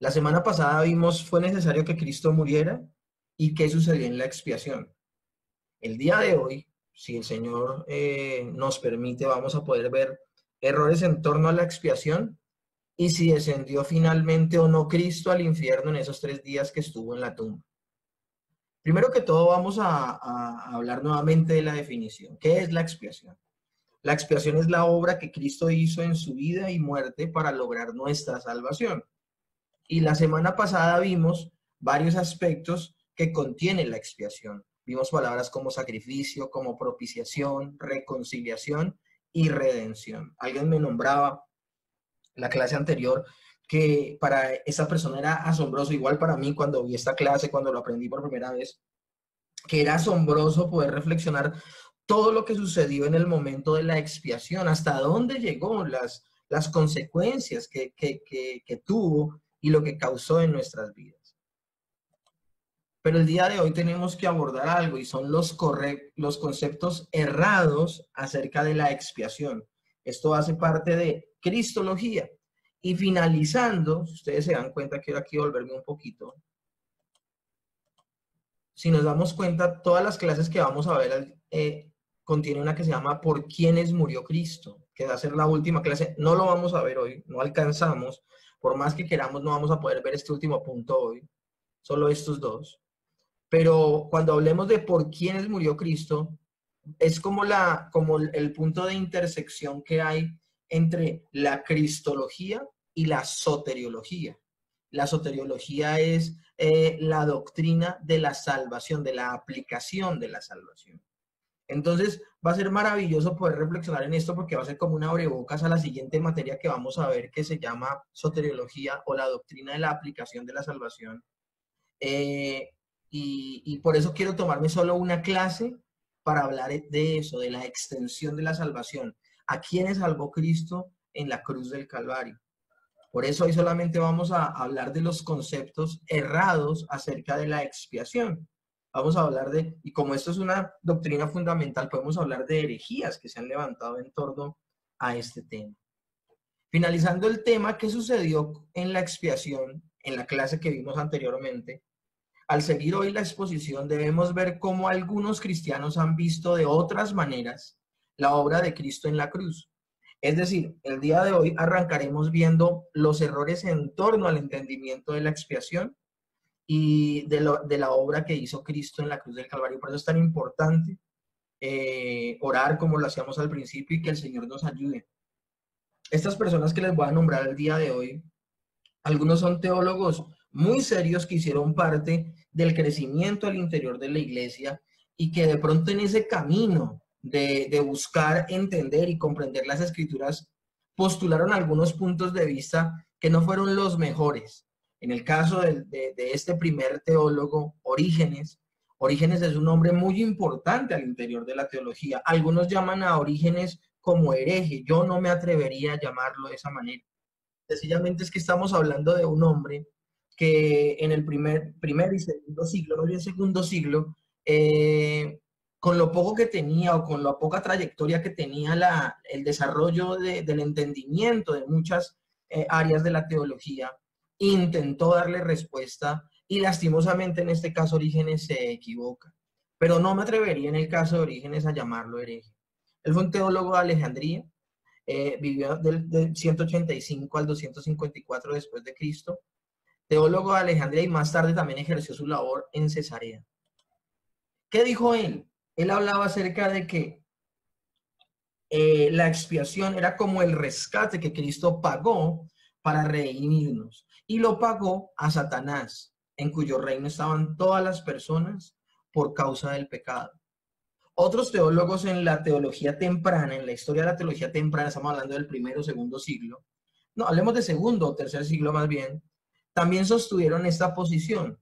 La semana pasada vimos fue necesario que Cristo muriera y qué sucedió en la expiación. El día de hoy, si el Señor nos permite, vamos a poder ver errores en torno a la expiación y si descendió finalmente o no Cristo al infierno en esos 3 días que estuvo en la tumba. Primero que todo vamos a hablar nuevamente de la definición. ¿Qué es la expiación? La expiación es la obra que Cristo hizo en su vida y muerte para lograr nuestra salvación. Y la semana pasada vimos varios aspectos que contiene la expiación. Vimos palabras como sacrificio, como propiciación, reconciliación y redención. Alguien me nombraba la clase anterior que para esa persona era asombroso, igual para mí cuando vi esta clase, cuando lo aprendí por primera vez, que era asombroso poder reflexionar todo lo que sucedió en el momento de la expiación, hasta dónde llegó, las consecuencias que tuvo y lo que causó en nuestras vidas. Pero el día de hoy tenemos que abordar algo y son los conceptos errados acerca de la expiación. Esto hace parte de cristología. Y finalizando, si ustedes se dan cuenta, quiero aquí volverme un poquito. Si nos damos cuenta, todas las clases que vamos a ver contiene una que se llama ¿Por quiénes murió Cristo?, que va a ser la última clase. No lo vamos a ver hoy, no alcanzamos. Por más que queramos, no vamos a poder ver este último punto hoy, solo estos dos. Pero cuando hablemos de por quiénes murió Cristo, es como el punto de intersección que hay entre la cristología y la soteriología. La soteriología es la doctrina de la salvación, de la aplicación de la salvación. Entonces, va a ser maravilloso poder reflexionar en esto porque va a ser como un abrebocas a la siguiente materia que vamos a ver, que se llama soteriología o la doctrina de la aplicación de la salvación. Y por eso quiero tomarme solo una clase para hablar de eso, de la extensión de la salvación. ¿A quiénes salvó Cristo en la cruz del Calvario? Por eso hoy solamente vamos a hablar de los conceptos errados acerca de la expiación. Vamos a hablar y como esto es una doctrina fundamental, podemos hablar de herejías que se han levantado en torno a este tema. Finalizando el tema, ¿qué sucedió en la expiación en la clase que vimos anteriormente? Al seguir hoy la exposición, debemos ver cómo algunos cristianos han visto de otras maneras la obra de Cristo en la cruz. Es decir, el día de hoy arrancaremos viendo los errores en torno al entendimiento de la expiación y de la obra que hizo Cristo en la cruz del Calvario. Por eso es tan importante orar como lo hacíamos al principio y que el Señor nos ayude. Estas personas que les voy a nombrar el día de hoy, algunos son teólogos muy serios que hicieron parte del crecimiento al interior de la iglesia y que de pronto en ese camino de buscar entender y comprender las escrituras postularon algunos puntos de vista que no fueron los mejores. En el caso de este primer teólogo, Orígenes es un hombre muy importante al interior de la teología. Algunos llaman a Orígenes como hereje. Yo no me atrevería a llamarlo de esa manera. Sencillamente es que estamos hablando de un hombre que en el primer y segundo siglo, no bien segundo siglo, con lo poco que tenía o con la poca trayectoria que tenía el desarrollo del entendimiento de muchas áreas de la teología, intentó darle respuesta y lastimosamente en este caso Orígenes se equivoca. Pero no me atrevería en el caso de Orígenes a llamarlo hereje. Él fue un teólogo de Alejandría, vivió del 185 al 254 después de Cristo, teólogo de Alejandría y más tarde también ejerció su labor en Cesarea. ¿Qué dijo él? Él hablaba acerca de que la expiación era como el rescate que Cristo pagó para redimirnos y lo pagó a Satanás, en cuyo reino estaban todas las personas por causa del pecado. Otros teólogos en la teología temprana, en la historia de la teología temprana, estamos hablando del primero o segundo siglo, no, hablemos de segundo o tercer siglo más bien, también sostuvieron esta posición,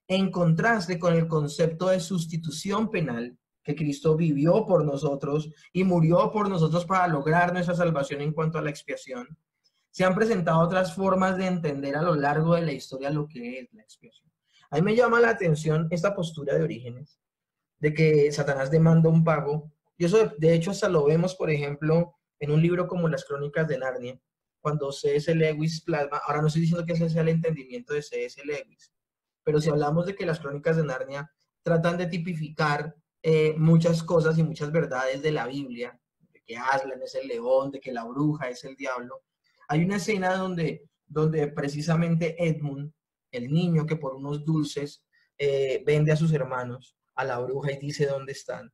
en contraste con el concepto de sustitución penal, que Cristo vivió por nosotros y murió por nosotros para lograr nuestra salvación en cuanto a la expiación. Se han presentado otras formas de entender a lo largo de la historia lo que es la expiación. A mí me llama la atención esta postura de Orígenes, de que Satanás demanda un pago. Y eso de hecho hasta lo vemos, por ejemplo, en un libro como Las Crónicas de Narnia, cuando C.S. Lewis plasma, ahora no estoy diciendo que ese sea el entendimiento de C.S. Lewis, pero si hablamos de que las crónicas de Narnia tratan de tipificar muchas cosas y muchas verdades de la Biblia, de que Aslan es el león, de que la bruja es el diablo, hay una escena donde precisamente Edmund, el niño que por unos dulces vende a sus hermanos, a la bruja y dice dónde están.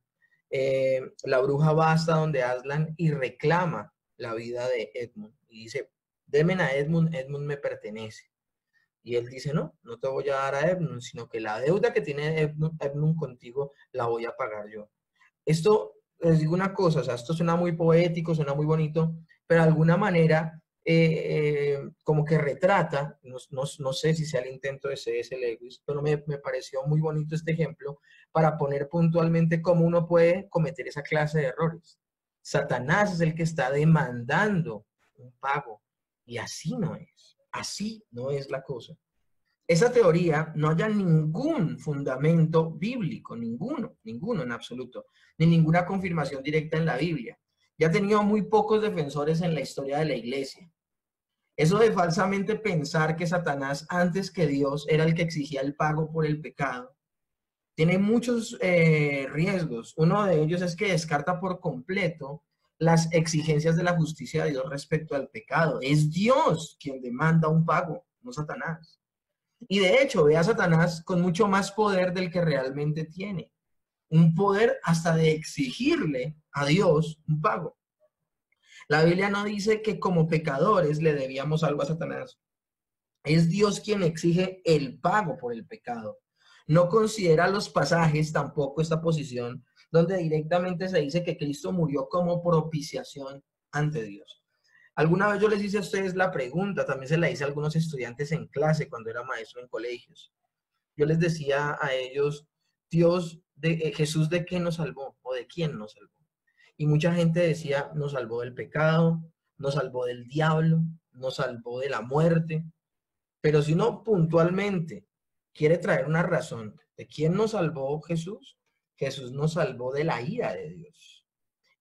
La bruja va hasta donde Aslan y reclama la vida de Edmund y dice, demen a Edmund, Edmund me pertenece. Y él dice, no, no te voy a dar a Edmund, sino que la deuda que tiene Edmund contigo la voy a pagar yo. Esto, les digo una cosa, o sea, esto suena muy poético, suena muy bonito, pero de alguna manera como que retrata, no sé si sea el intento de C.S. Lewis, pero me pareció muy bonito este ejemplo para poner puntualmente cómo uno puede cometer esa clase de errores. Satanás es el que está demandando un pago y así no es la cosa. Esa teoría no haya ningún fundamento bíblico, ninguno en absoluto, ni ninguna confirmación directa en la Biblia. Ya ha tenido muy pocos defensores en la historia de la iglesia. Eso de falsamente pensar que Satanás antes que Dios era el que exigía el pago por el pecado, tiene muchos riesgos. Uno de ellos es que descarta por completo las exigencias de la justicia de Dios respecto al pecado. Es Dios quien demanda un pago, no Satanás. Y de hecho, ve a Satanás con mucho más poder del que realmente tiene. Un poder hasta de exigirle a Dios un pago. La Biblia no dice que como pecadores le debíamos algo a Satanás. Es Dios quien exige el pago por el pecado. No considera los pasajes, tampoco esta posición, donde directamente se dice que Cristo murió como propiciación ante Dios. Alguna vez yo les hice a ustedes la pregunta, también se la hice a algunos estudiantes en clase cuando era maestro en colegios. Yo les decía a ellos, Jesús, ¿de qué nos salvó? ¿O de quién nos salvó? Y mucha gente decía, nos salvó del pecado, nos salvó del diablo, nos salvó de la muerte. Pero si uno puntualmente quiere traer una razón de quién nos salvó Jesús, Jesús nos salvó de la ira de Dios.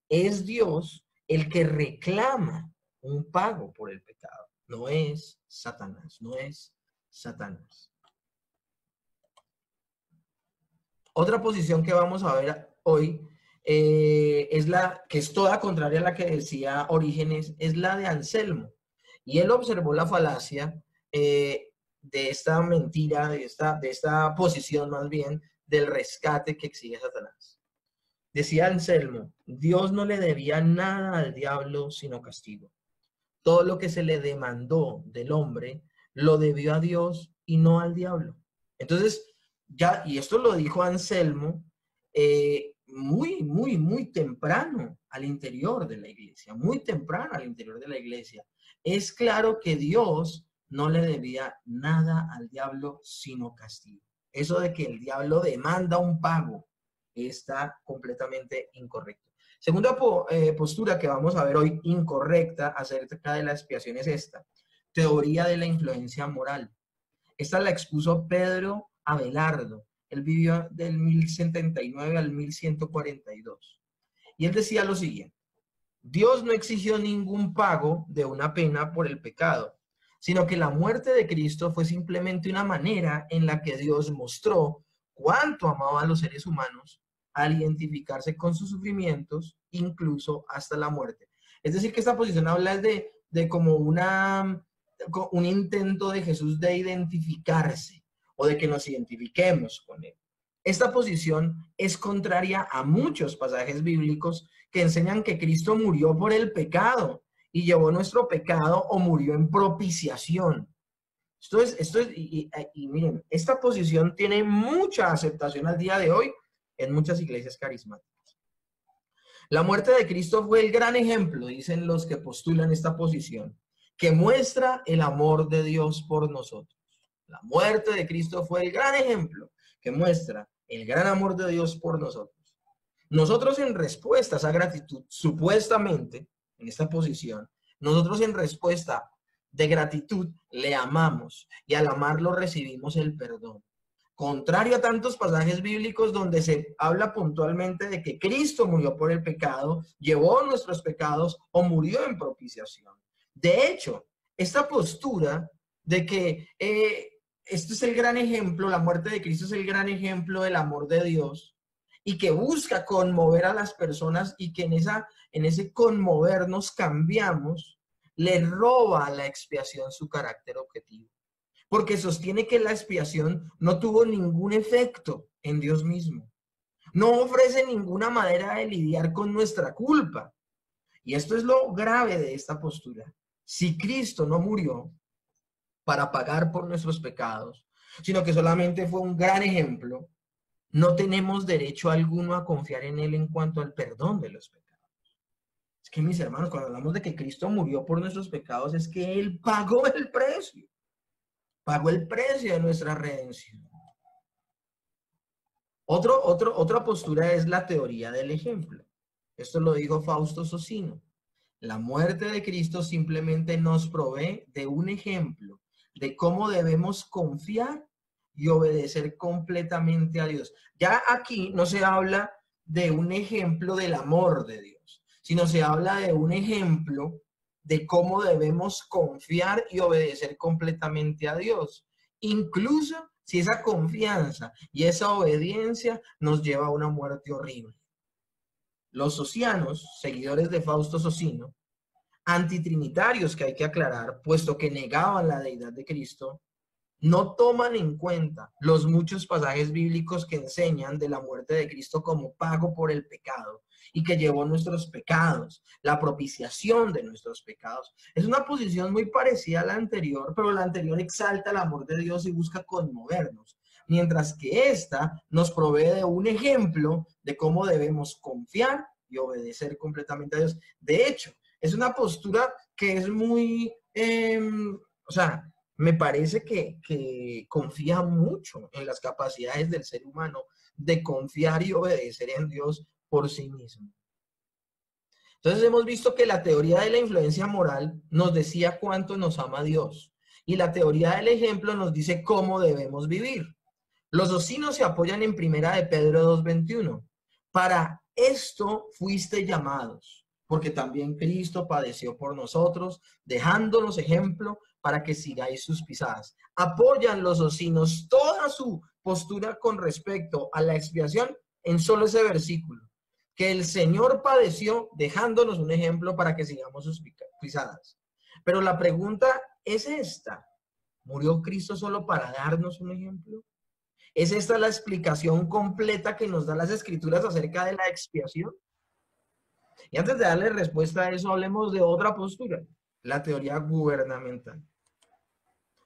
Es Dios el que reclama un pago por el pecado. No es Satanás, no es Satanás. Otra posición que vamos a ver hoy es la que es toda contraria a la que decía Orígenes, es la de Anselmo. Y él observó la falacia de esta mentira, de esta posición más bien, del rescate que exige Satanás. Decía Anselmo, Dios no le debía nada al diablo sino castigo. Todo lo que se le demandó del hombre lo debió a Dios y no al diablo. Entonces, ya, y esto lo dijo Anselmo muy temprano al interior de la iglesia, muy temprano al interior de la iglesia. Es claro que Dios no le debía nada al diablo sino castigo. Eso de que el diablo demanda un pago está completamente incorrecto. Segunda postura que vamos a ver hoy incorrecta acerca de la expiación es esta, teoría de la influencia moral. Esta la expuso Pedro Abelardo. Él vivió del 1079 al 1142. Y él decía lo siguiente, Dios no exigió ningún pago de una pena por el pecado, sino que la muerte de Cristo fue simplemente una manera en la que Dios mostró cuánto amaba a los seres humanos al identificarse con sus sufrimientos, incluso hasta la muerte. Es decir, que esta posición habla de como un intento de Jesús de identificarse o de que nos identifiquemos con él. Esta posición es contraria a muchos pasajes bíblicos que enseñan que Cristo murió por el pecado y llevó nuestro pecado o murió en propiciación. Y miren, esta posición tiene mucha aceptación al día de hoy en muchas iglesias carismáticas. La muerte de Cristo fue el gran ejemplo, dicen los que postulan esta posición, que muestra el amor de Dios por nosotros. La muerte de Cristo fue el gran ejemplo que muestra el gran amor de Dios por nosotros. Nosotros en respuesta a esa gratitud, supuestamente, en esta posición, nosotros en respuesta de gratitud le amamos y al amarlo recibimos el perdón. Contrario a tantos pasajes bíblicos donde se habla puntualmente de que Cristo murió por el pecado, llevó nuestros pecados o murió en propiciación. De hecho, esta postura de que este es el gran ejemplo, la muerte de Cristo es el gran ejemplo del amor de Dios y que busca conmover a las personas y que en ese conmovernos cambiamos, le roba a la expiación su carácter objetivo. Porque sostiene que la expiación no tuvo ningún efecto en Dios mismo. No ofrece ninguna manera de lidiar con nuestra culpa. Y esto es lo grave de esta postura. Si Cristo no murió para pagar por nuestros pecados, sino que solamente fue un gran ejemplo, no tenemos derecho alguno a confiar en Él en cuanto al perdón de los pecados. Es que, mis hermanos, cuando hablamos de que Cristo murió por nuestros pecados, es que Él pagó el precio. Pagó el precio de nuestra redención. Otra postura es la teoría del ejemplo. Esto lo dijo Fausto Socino. La muerte de Cristo simplemente nos provee de un ejemplo de cómo debemos confiar y obedecer completamente a Dios. Ya aquí no se habla de un ejemplo del amor de Dios, sino se habla de un ejemplo de cómo debemos confiar y obedecer completamente a Dios, incluso si esa confianza y esa obediencia nos lleva a una muerte horrible. Los socianos, seguidores de Fausto Socino, antitrinitarios que hay que aclarar, puesto que negaban la deidad de Cristo, no toman en cuenta los muchos pasajes bíblicos que enseñan de la muerte de Cristo como pago por el pecado y que llevó nuestros pecados, la propiciación de nuestros pecados. Es una posición muy parecida a la anterior, pero la anterior exalta el amor de Dios y busca conmovernos, mientras que esta nos provee de un ejemplo de cómo debemos confiar y obedecer completamente a Dios. De hecho, es una postura que es muy, me parece que confía mucho en las capacidades del ser humano de confiar y obedecer en Dios por sí mismo. Entonces hemos visto que la teoría de la influencia moral nos decía cuánto nos ama Dios y la teoría del ejemplo nos dice cómo debemos vivir. Los socinos se apoyan en primera de Pedro 2:21. Para esto fuiste llamados, porque también Cristo padeció por nosotros, dejándonos ejemplo para que sigáis sus pisadas. Apoyan los socinos toda su postura con respecto a la expiación en solo ese versículo, que el Señor padeció dejándonos un ejemplo para que sigamos sus pisadas. Pero la pregunta es esta: ¿murió Cristo solo para darnos un ejemplo? ¿Es esta la explicación completa que nos dan las Escrituras acerca de la expiación? Y antes de darle respuesta a eso, hablemos de otra postura, la teoría gubernamental.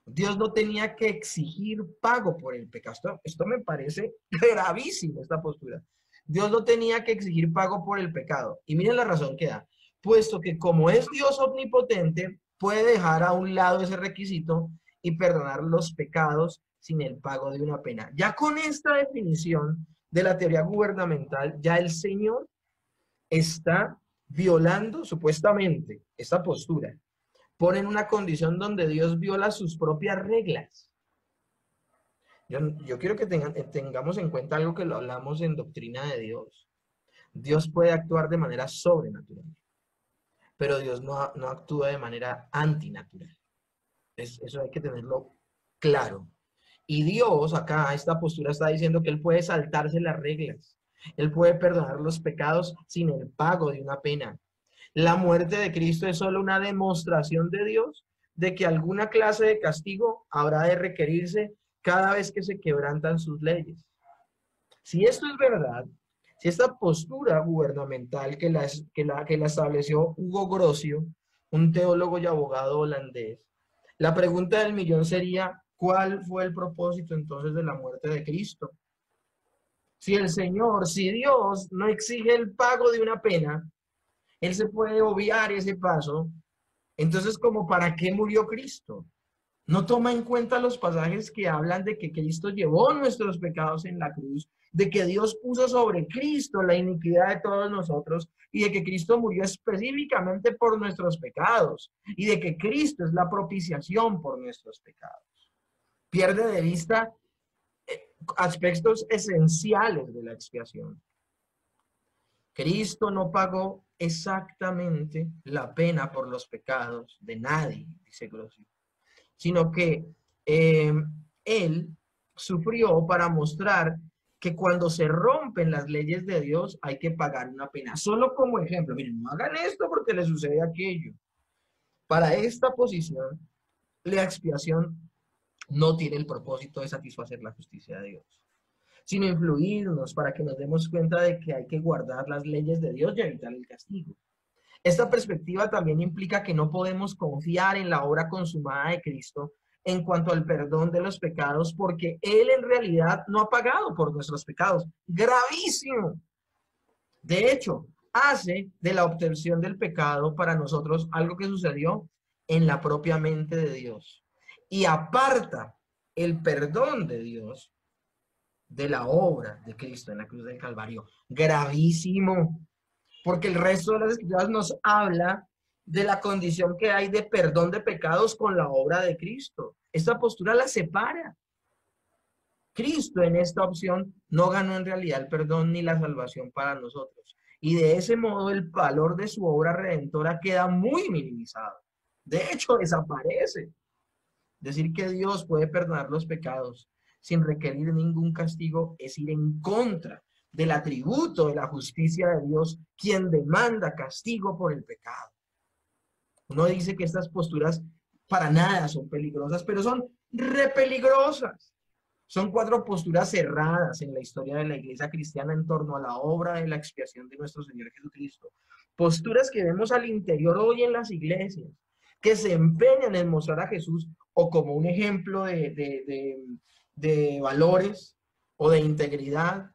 Dios no tenía que exigir pago por el pecado. Esto me parece gravísimo, esta postura. Dios no tenía que exigir pago por el pecado. Y miren la razón que da. Puesto que como es Dios omnipotente, puede dejar a un lado ese requisito y perdonar los pecados sin el pago de una pena. Ya con esta definición de la teoría gubernamental, ya el Señor está violando supuestamente esta postura. Ponen una condición donde Dios viola sus propias reglas. Yo quiero que tengamos en cuenta algo que lo hablamos en Doctrina de Dios. Dios puede actuar de manera sobrenatural, pero Dios no actúa de manera antinatural. Eso hay que tenerlo claro. Y Dios acá, esta postura está diciendo que Él puede saltarse las reglas. Él puede perdonar los pecados sin el pago de una pena. La muerte de Cristo es solo una demostración de Dios de que alguna clase de castigo habrá de requerirse cada vez que se quebrantan sus leyes. Si esto es verdad, si esta postura gubernamental que la estableció Hugo Grocio, un teólogo y abogado holandés, la pregunta del millón sería: ¿cuál fue el propósito entonces de la muerte de Cristo? Si Dios no exige el pago de una pena, Él se puede obviar ese paso. Entonces, ¿como para qué murió Cristo? No toma en cuenta los pasajes que hablan de que Cristo llevó nuestros pecados en la cruz, de que Dios puso sobre Cristo la iniquidad de todos nosotros y de que Cristo murió específicamente por nuestros pecados y de que Cristo es la propiciación por nuestros pecados. Pierde de vista aspectos esenciales de la expiación. Cristo no pagó exactamente la pena por los pecados de nadie, dice Grossi, sino que eh, él sufrió para mostrar que cuando se rompen las leyes de Dios hay que pagar una pena. Solo como ejemplo, miren, no hagan esto porque les sucede aquello. Para esta posición, la expiación no tiene el propósito de satisfacer la justicia de Dios, sino influirnos para que nos demos cuenta de que hay que guardar las leyes de Dios y evitar el castigo. Esta perspectiva también implica que no podemos confiar en la obra consumada de Cristo en cuanto al perdón de los pecados, porque Él en realidad no ha pagado por nuestros pecados. Gravísimo. De hecho, hace de la obtención del pecado para nosotros algo que sucedió en la propia mente de Dios y aparta el perdón de Dios de la obra de Cristo en la cruz del Calvario. Gravísimo, porque el resto de las escrituras nos habla de la condición que hay de perdón de pecados con la obra de Cristo. Esta postura la separa. Cristo en esta opción no ganó en realidad el perdón ni la salvación para nosotros. Y de ese modo el valor de su obra redentora queda muy minimizado. De hecho, desaparece. Decir que Dios puede perdonar los pecados sin requerir ningún castigo es ir en contra del atributo de la justicia de Dios, quien demanda castigo por el pecado. Uno dice que estas posturas para nada son peligrosas, pero son re peligrosas. Son 4 posturas cerradas en la historia de la iglesia cristiana en torno a la obra de la expiación de nuestro Señor Jesucristo. Posturas que vemos al interior hoy en las iglesias, que se empeñan en mostrar a Jesús o como un ejemplo de valores o de integridad,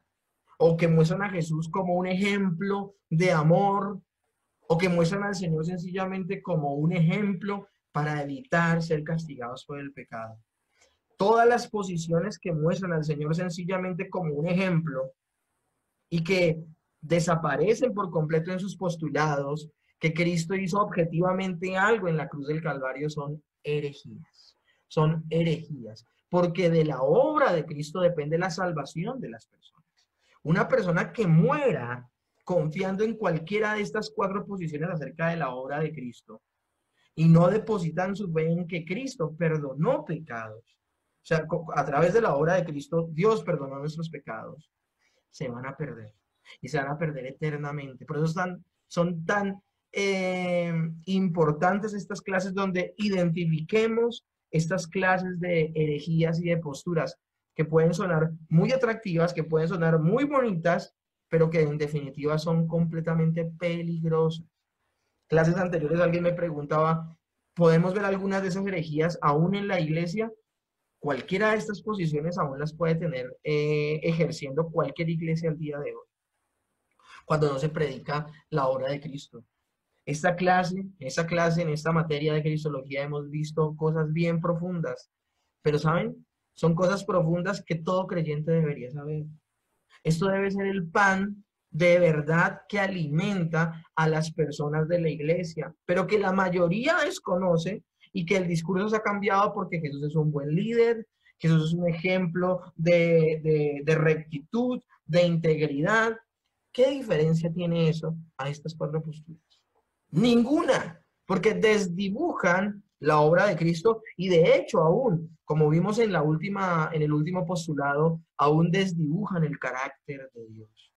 o que muestran a Jesús como un ejemplo de amor, o que muestran al Señor sencillamente como un ejemplo para evitar ser castigados por el pecado. Todas las posiciones que muestran al Señor sencillamente como un ejemplo y que desaparecen por completo en sus postulados, que Cristo hizo objetivamente algo en la cruz del Calvario, son herejías. Son herejías, porque de la obra de Cristo depende la salvación de las personas. Una persona que muera confiando en cualquiera de estas 4 posiciones acerca de la obra de Cristo y no depositan su fe en que Cristo perdonó pecados, o sea, a través de la obra de Cristo, Dios perdonó nuestros pecados, se van a perder. Y se van a perder eternamente. Por eso son tan importantes estas clases donde identifiquemos estas clases de herejías y de posturas que pueden sonar muy atractivas, que pueden sonar muy bonitas, pero que en definitiva son completamente peligrosas. Clases anteriores alguien me preguntaba, ¿podemos ver algunas de esas herejías aún en la iglesia? Cualquiera de estas posiciones aún las puede tener ejerciendo cualquier iglesia al día de hoy, cuando no se predica la obra de Cristo. Esta clase, en esta materia de Cristología hemos visto cosas bien profundas, pero ¿saben? Son cosas profundas que todo creyente debería saber. Esto debe ser el pan de verdad que alimenta a las personas de la iglesia, pero que la mayoría desconoce y que el discurso se ha cambiado porque Jesús es un buen líder, Jesús es un ejemplo de rectitud, de integridad. ¿Qué diferencia tiene eso a estas 4 posturas? Ninguna, porque desdibujan la obra de Cristo y de hecho aún, como vimos en el último postulado, aún desdibujan el carácter de Dios.